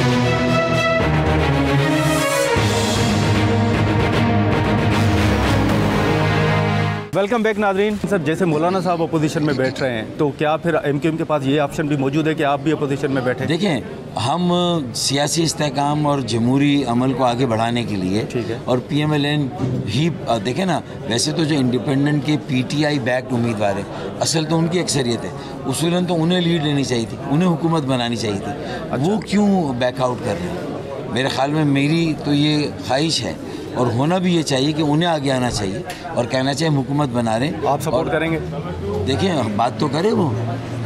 S1: वेलकम बैक नाज़रीन। सर, जैसे मौलाना साहब अपोजिशन में बैठ रहे हैं, तो क्या फिर एमकेएम के पास ये ऑप्शन भी मौजूद है कि आप भी अपोजिशन में बैठे?
S6: देखें, हम सियासी इस्तेहकाम और जमहूरी अमल को आगे बढ़ाने के लिए,
S1: ठीक है,
S6: और पीएमएलए ही देखें ना, वैसे तो जो इंडिपेंडेंट के पीटीआई बैक्ड उम्मीदवार है, असल तो उनकी अक्सरियत है, उसूलन तो उन्हें लीड लेनी चाहिए थी, उन्हें हुकूमत बनानी चाहिए थी। अच्छा। वो क्यों बैकआउट कर रहे हैं? मेरे ख्याल में मेरी तो ये ख्वाहिश है, और होना भी ये चाहिए कि उन्हें आगे आना चाहिए और कहना चाहिए हम हुकूमत बना रहे हैं।
S1: आप सपोर्ट करेंगे?
S6: देखिए, बात तो करे, वो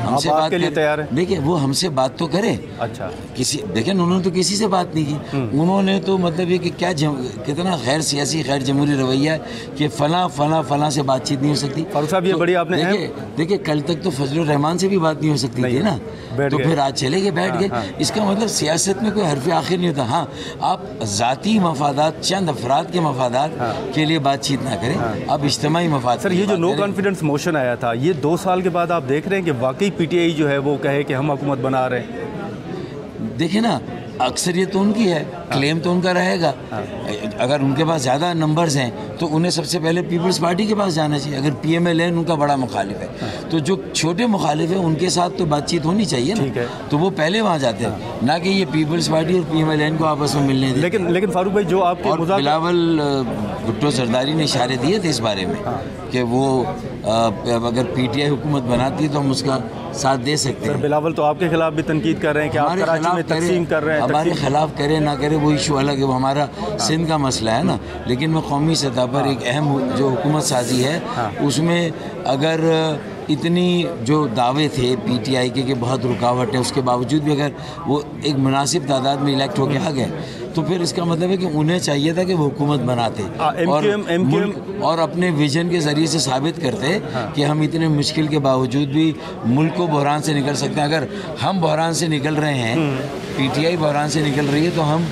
S6: हमसे बात
S1: के लिए तैयार है।
S6: देखिए, वो हमसे बात तो करे।
S1: अच्छा,
S6: देखें, उन्होंने तो किसी से बात नहीं की। उन्होंने तो मतलब ये कि क्या कितना गैर सियासी, गैर जमहूरी रवैया है कि फला से बातचीत नहीं हो सकती।
S1: फारूक साहब, ये बड़ी आपने
S6: देखिए, कल तक तो फजलुर रहमान से भी बात नहीं हो सकती थी ना, तो फिर आज चले गए, बैठ गए। इसका मतलब सियासत में कोई हरफ आखिर नहीं होता। हाँ, आप ज़ाती मफादात, चंद अफराद के मफादात के लिए बातचीत ना करें, आप इज्तिमाई मफाद।
S1: सर, ये जो नो कॉन्फिडेंस मोशन आया था, ये 2 साल के बाद आप देख रहे हैं कि वाकई पीटीआई जो है वो कहे कि हम हुकूमत बना रहे हैं?
S6: देखिए ना, अक्सरियत तो उनकी है, क्लेम तो उनका रहेगा। अगर उनके पास ज़्यादा नंबर्स हैं तो उन्हें सबसे पहले पीपल्स पार्टी के पास जाना चाहिए। अगर पीएमएलए उनका बड़ा मुखालिफ है तो जो छोटे मुखालिफ है उनके साथ तो बातचीत होनी चाहिए ना, तो वो पहले वहाँ जाते हैं, ना कि ये पीपल्स पार्टी और पीएमएलए को आपस में मिलने दें।
S1: लेकिन फारूक भाई, जो आपके
S6: बिलावल भुट्टो जरदारी ने इशारे दिए थे इस बारे में कि वो अगर पीटीआई हुकूमत बनाती है तो हम उसका साथ दे सकते हैं।
S1: बिलावल तो आपके खिलाफ भी तनकीद कर रहे हैं कि आप कराची में तकसीम कर रहे हैं।
S6: हमारे खिलाफ करे ना करे वो इशू अलग है, वो हमारा सिंध का मसला है ना। लेकिन मैं कौमी सतह पर एक अहम जो हुकूमत साजी है उसमें अगर इतनी जो दावे थे पीटीआई के बहुत रुकावट है, उसके बावजूद भी अगर वो एक मुनासिब तादाद में इलेक्ट होके आ गए तो फिर इसका मतलब है कि उन्हें चाहिए था कि वो हुकूमत बनाते और अपने विजन के ज़रिए से साबित करते कि हम इतने मुश्किल के बावजूद भी मुल्क को बहरान से निकल सकते हैं। अगर हम बहरान से निकल रहे हैं, पीटीआई बहरान से निकल रही है, तो हम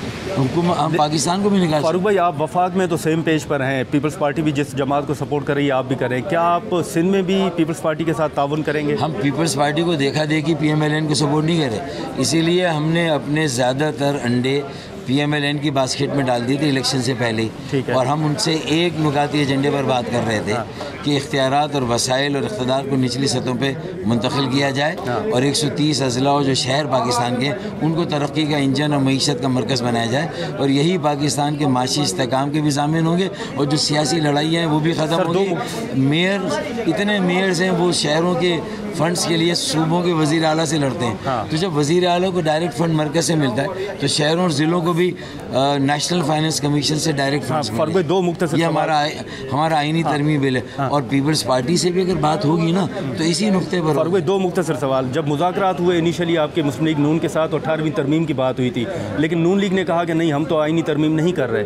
S6: पाकिस्तान को भी निकाल।
S1: फारूक भाई, आप वफाक में तो सेम पेज पर हैं, पीपल्स पार्टी भी जिस जमात को सपोर्ट कर रही है आप भी करें, क्या आप सिंध में भी पीपल्स पार्टी के साथ ताउन करेंगे?
S6: हम पीपल्स पार्टी को देखा देखी पीएमएलए को सपोर्ट नहीं करे, इसीलिए हमने अपने ज़्यादातर अंडे पीएमएलए की बास्केट में डाल दी थी इलेक्शन से पहले ही। और हम उनसे एक नुकाती एजेंडे पर बात कर रहे थे कि इख्तियारात और वसाइल और इख्तिदार को निचली सतहों पे मुंतकिल किया जाए और 130 अजला जो शहर पाकिस्तान के उनको तरक्की का इंजन और मईशत का मरकज़ बनाया जाए, और यही पाकिस्तान के माशी इस्तेहकाम के भी ज़ामिन होंगे और जो सियासी लड़ाइयाँ हैं वो भी ख़त्म होंगी। मेयर, इतने मेयर्स हैं वो शहरों के फंड्स के लिए सूबों के वज़ीर आला से लड़ते हैं। तो जब वज़ीर आला को डायरेक्ट फंड मरकज़ से मिलता है तो शहरों और ज़िलों को भी नेशनल फाइनेंस कमीशन से डायरेक्ट फंड्स मिलते हैं। ये हमारा आईनी तरमीम बिल है। और पीपल्स पार्टी से भी अगर बात होगी ना तो इसी नुक्ते पर।
S1: फारूक भाई, 2 मुख्तसर सवाल। जब मुज़ाकरात हुए इनिशियली आपके मुस्लिम लीग नून के साथ 18वीं तरमीम की बात हुई थी, लेकिन नून लीग ने कहा कि नहीं, हम तो आईनी तरमीम नहीं कर रहे,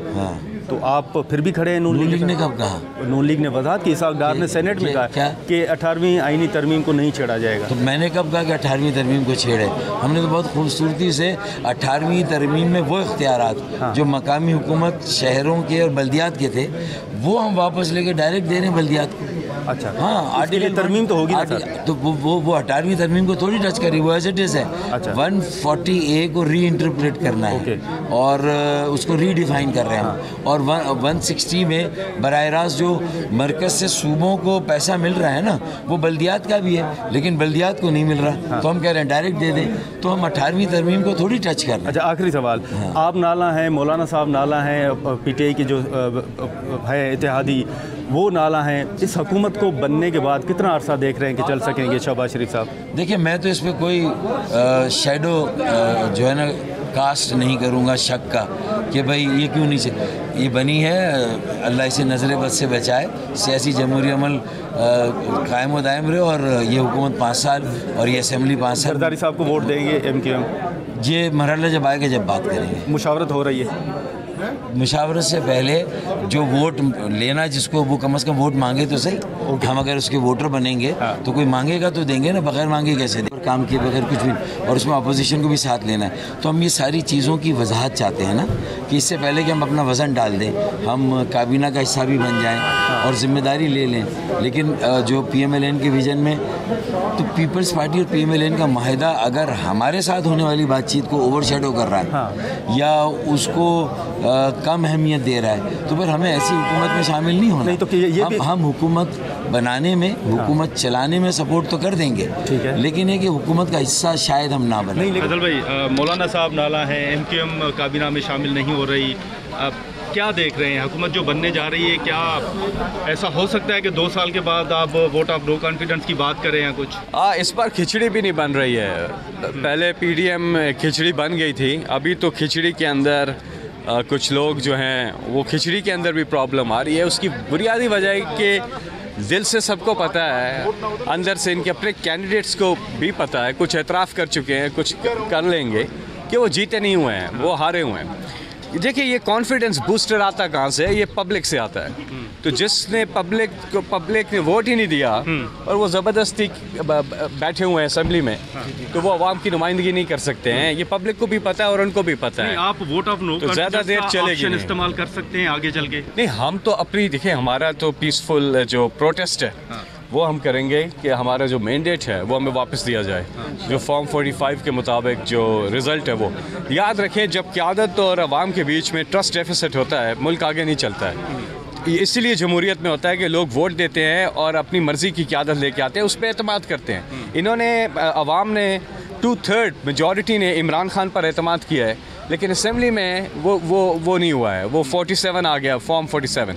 S1: तो आप फिर भी खड़े हैं? नून लीग
S6: ने कब कहा?
S1: नून लीग ने वजाहत की, इसाक डार ने सेनेट में कहा कि 18वीं आईनी तरमीम को नहीं छेड़ा जाएगा।
S6: तो मैंने कब कहा कि 18वीं तरमीम को छेड़े? हमने तो बहुत खूबसूरती से 18वीं तरमीम में वो इख्तियारात जो मकामी हुकूमत शहरों के और बल्दियात के थे वो हम वापस लेके डायरेक्ट दे रहे हैं बल्दियात को।
S1: अच्छा,
S6: हाँ, आर्टिकल
S1: तरमीम तो होगी ना सर?
S6: तो वो 18वीं तरमीम को थोड़ी टच करी, वो एज इट इज़ है।
S1: अच्छा।
S6: 140A को री इंटरप्रेट करना है और उसको रीडिफाइन कर रहे हैं हम। और 160 में बराह रास्त जो मरकज़ से सूबों को पैसा मिल रहा है ना, वो बल्दियात का भी है, लेकिन बल्दियात को नहीं मिल रहा। तो हम कह रहे हैं डायरेक्ट दे दें, तो हम 18वीं तरमीम को थोड़ी टच कर रहे हैं।
S1: अच्छा, आखिरी सवाल, आप नाला हैं, मौलाना साहब नाला हैं, PTI की जो है इत्तेहादी वो नाला हैं, इस हुकूमत को बनने के बाद कितना अरसा देख रहे हैं कि चल सकेंगे शहबाज शरीफ साहब? देखिए,
S6: मैं तो इस पर कोई शैडो जो है ना कास्ट नहीं करूँगा शक का कि भाई ये क्यों नहीं ये बनी है, अल्लाह इसे नज़र बद से बचाए, सियासी जमहूरी अमल कायम व दायम रहे और ये हुकूमत 5 साल और ये असम्बली 5 साल।
S1: सरदारी साहब को वोट देंगे MQM?
S6: ये मरहला जब आएगा जब बात करेंगे।
S1: मुशावरत हो रही है?
S6: मुशावरत से पहले जो वोट लेना जिसको, वो कम से कम वोट मांगे तो सही। हम अगर उसके वोटर बनेंगे तो कोई मांगेगा तो देंगे ना, बगैर मांगे कैसे दें? काम किए बगैर कुछ भी, और उसमें अपोजिशन को भी साथ लेना है। तो हम ये सारी चीज़ों की वजाहत चाहते हैं ना, कि इससे पहले कि हम अपना वज़न डाल दें, हम काबीना का हिस्सा भी बन जाएं और जिम्मेदारी ले लें। लेकिन जो PMLN के विज़न में, तो पीपल्स पार्टी और PMLN का माहिदा अगर हमारे साथ होने वाली बातचीत को ओवरशैडो कर रहा है या उसको कम अहमियत दे रहा है, तो फिर हमें ऐसी हुकूमत में शामिल नहीं होना।
S1: नहीं तो ये
S6: हम हुकूमत बनाने में, हुकूमत चलाने में सपोर्ट तो कर देंगे,
S1: ठीक है,
S6: लेकिन है कि हुकूमत का हिस्सा शायद हम ना बने।
S1: फजल भाई, मौलाना साहब नाला है, MQM काबीना में शामिल नहीं हो रही, क्या देख रहे हैं? हुकूमत जो बनने जा रही है, क्या ऐसा हो सकता है कि 2 साल के बाद आप वोट ऑफ नो कॉन्फिडेंस की बात करें या कुछ?
S7: इस बार खिचड़ी भी नहीं बन रही है। पहले PDM खिचड़ी बन गई थी, अभी तो खिचड़ी के अंदर कुछ लोग जो हैं वो खिचड़ी के अंदर भी प्रॉब्लम आ रही है। उसकी बुनियादी वजह है कि दिल से सबको पता है, अंदर से इनके अपने कैंडिडेट्स को भी पता है, कुछ एतराफ़ कर चुके हैं, कुछ कर लेंगे, कि वो जीते नहीं हुए हैं, वो हारे हुए हैं। देखिए, ये कॉन्फिडेंस बूस्टर आता कहाँ से है? ये पब्लिक से आता है। तो जिसने पब्लिक ने वोट ही नहीं दिया और वो ज़बरदस्ती बैठे हुए हैं असेंबली में, तो वो आवाम की नुमाइंदगी नहीं कर सकते हैं। ये पब्लिक को भी पता है और उनको भी पता है।
S1: आप वोट ऑफ नो
S7: तो ज़्यादा देर चलेगी
S1: इस्तेमाल कर सकते हैं आगे चल के?
S7: नहीं, हम तो अपनी, देखिए, हमारा तो पीसफुल जो प्रोटेस्ट है वो हम करेंगे कि हमारा जो मैंडेट है वो हमें वापस दिया जाए, जो फॉर्म 45 के मुताबिक जो रिज़ल्ट है वो। याद रखें, जब क़यादत और अवाम के बीच में ट्रस्ट डेफिसिट होता है, मुल्क आगे नहीं चलता है। इसीलिए जमहूरियत में होता है कि लोग वोट देते हैं और अपनी मर्ज़ी की क़यादत लेके आते हैं, उस पर एतमाद करते हैं। इन्होंने, अवाम ने 2/3 मेजॉरिटी ने इमरान खान पर एतमाद किया है, लेकिन असम्बली में वो नहीं हुआ है, वो 47 आ गया, फॉर्म 47।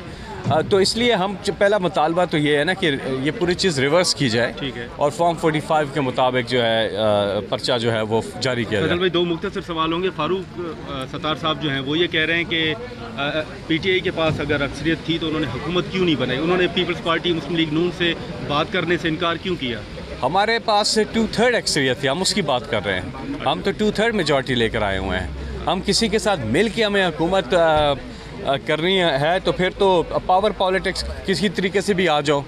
S7: तो इसलिए हम पहला मुतालबा तो ये है ना कि ये पूरी चीज़ रिवर्स की जाए, ठीक है, और फॉर्म 45 के मुताबिक जो है पर्चा जो है वो जारी किया जाए।
S1: भाई, 2 मुख्तसर सवाल होंगे। फारूक सत्तार साहब जो हैं वो ये कह रहे हैं कि PTI के पास अगर अक्सरियत थी तो उन्होंने हुकूमत क्यों नहीं बनाई? उन्होंने पीपल्स पार्टी, मुस्लिम लीग नून से बात करने से इनकार क्यों किया?
S7: हमारे पास से 2/3 अक्सरियत थी, हम उसकी बात कर रहे हैं। हम तो 2/3 मेजॉरिटी लेकर आए हुए हैं। हम किसी के साथ मिल के हमें हुकूमत करनी है तो फिर तो पावर पॉलिटिक्स किसी तरीके से भी आ जाओ,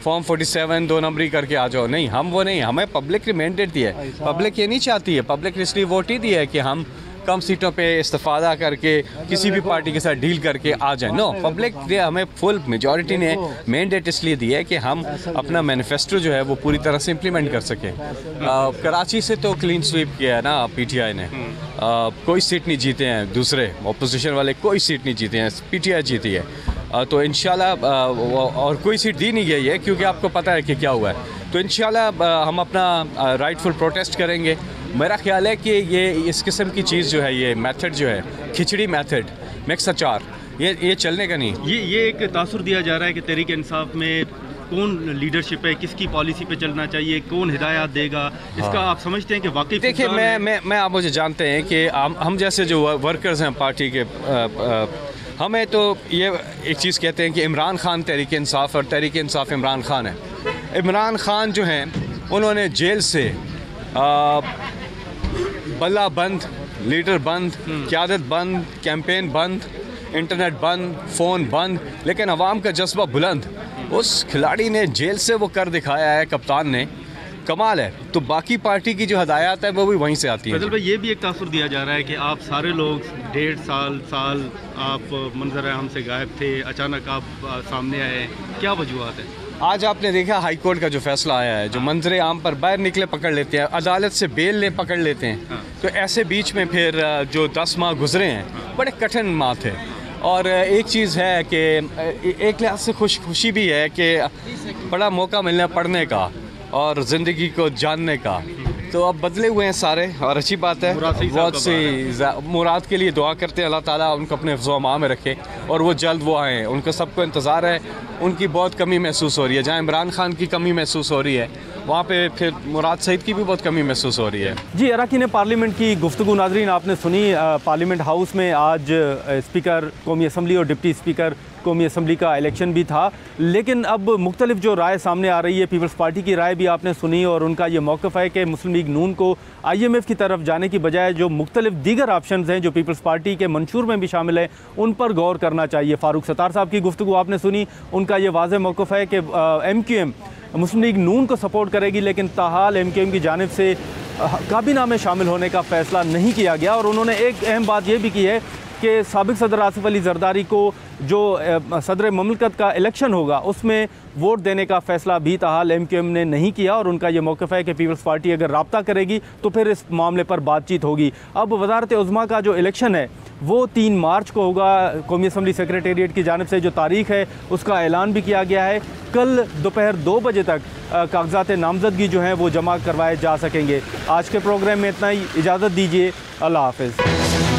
S7: फॉर्म 47 2 नंबरी करके आ जाओ। नहीं, हम वो नहीं, हमें पब्लिक ने मैंडेट दिया है। पब्लिक ये नहीं चाहती है, पब्लिक ने इसलिए वोट ही दिया है कि हम कम सीटों पे इस्तेफादा करके किसी भी पार्टी के साथ डील करके आ जाए। नो, पब्लिक ने हमें फुल मेजॉरिटी ने मैंडेट इसलिए दिया है कि हम अपना मैनिफेस्टो जो है वो पूरी तरह से इम्प्लीमेंट कर सकें। कराची से तो क्लीन स्वीप किया है ना PTI ने, कोई सीट नहीं जीते हैं, दूसरे अपोजिशन वाले कोई सीट नहीं जीते हैं, PTI जीती है। तो इंशाल्लाह और कोई सीट दी नहीं गई है क्योंकि आपको पता है कि क्या हुआ है। तो इंशाल्लाह हम अपना राइटफुल प्रोटेस्ट करेंगे। मेरा ख्याल है कि ये इस किस्म की चीज़ जो है, ये मेथड जो है, खिचड़ी मेथड, मिक्स अचार, ये चलने का नहीं।
S1: ये एक तासुर दिया जा रहा है कि तहरीक इंसाफ में कौन लीडरशिप है, किसकी पॉलिसी पे चलना चाहिए, कौन हिदायत देगा, इसका आप समझते हैं कि वाकई?
S7: देखिए, मैं आप मुझे जानते हैं कि हम जैसे जो वर्कर्स हैं पार्टी के, हमें तो ये एक चीज़ कहते हैं कि इमरान खान तहरीक इंसाफ और तहरीक इंसाफ इमरान खान है। इमरान खान जो हैं उन्होंने जेल से बल्ला बंद, लीडर बंद, क़यादत बंद, कैंपेन बंद, इंटरनेट बंद, फ़ोन बंद, लेकिन अवाम का जज्बा बुलंद। उस खिलाड़ी ने जेल से वो कर दिखाया है, कप्तान ने, कमाल है। तो बाकी पार्टी की जो हदायत है वो भी वहीं से आती है।
S1: फजल भाई, ये भी एक तासुर दिया जा रहा है कि आप सारे लोग 1.5 साल आप मंजर आम से गायब थे, अचानक आप सामने आए, क्या वजूहत है?
S7: आज आपने देखा हाई कोर्ट का जो फैसला आया है, जो मंजरे आम पर बाहर निकले पकड़ लेते हैं, अदालत से बेल ले पकड़ लेते हैं, तो ऐसे बीच में फिर जो 10 माह गुजरे हैं बड़े कठिन माह थे। और एक चीज़ है कि एक लिहाज से खुशी भी है कि बड़ा मौका मिलना पढ़ने का और ज़िंदगी को जानने का, तो अब बदले हुए हैं सारे और अच्छी बात है। बहुत सी मुराद के लिए दुआ करते हैं, अल्लाह ताला उनको अपने हिफ्ज़-ओ-अमान में रखे और वो जल्द वो आएँ। उनको सबको इंतज़ार है, उनकी बहुत कमी महसूस हो रही है। जहाँ इमरान खान की कमी महसूस हो रही है, वहाँ पे फिर मुराद सईद की भी बहुत कमी महसूस हो रही है।
S1: जी, अरकान पार्लियामेंट की गुफ्तगू नाज़रीन आपने सुनी। पार्लियामेंट हाउस में आज स्पीकर कौमी असम्बली और डिप्टी स्पीकर कौमी असम्बली का इलेक्शन भी था, लेकिन अब मुख्तलिफ जो राय सामने आ रही है, पीपल्स पार्टी की राय भी आपने सुनी और उनका ये मौक़िफ़ है कि मुस्लिम लीग नून को IMF की तरफ जाने की बजाय जो मुख्तलिफ दीगर ऑप्शन हैं जो पीपल्स पार्टी के मंशूर में भी शामिल है, उन पर गौर करना चाहिए। फ़ारूक सत्तार साहब की गुफ्तगू आपने सुनी, उनका ये वाज़ेह मौक़िफ़ है कि MQM मुस्लिम लीग नून को सपोर्ट करेगी, लेकिन ताहाल MQM की जानिब से काबीना में शामिल होने का फ़ैसला नहीं किया गया। और उन्होंने एक अहम बात ये भी की है कि साबिक़ सदर आसिफ अली जरदारी को जो सदर ममलकत का इलेक्शन होगा उसमें वोट देने का फ़ैसला भी ताहाल MQM ने नहीं किया। और उनका ये मौक़िफ़ है कि पीपल्स पार्टी अगर राब्ता करेगी तो फिर इस मामले पर बातचीत होगी। अब वज़ारत उज़्मा का जो इलेक्शन है वो 3 मार्च को होगा। कौमी असम्बली सेक्रेटेरिएट की जानिब से जो तारीख़ है उसका ऐलान भी किया गया है। कल दोपहर 2 बजे तक कागज़ात नामज़दगी जो हैं वो जमा करवाए जा सकेंगे। आज के प्रोग्राम में इतना ही, इजाज़त दीजिए, अल्लाह हाफ़िज़।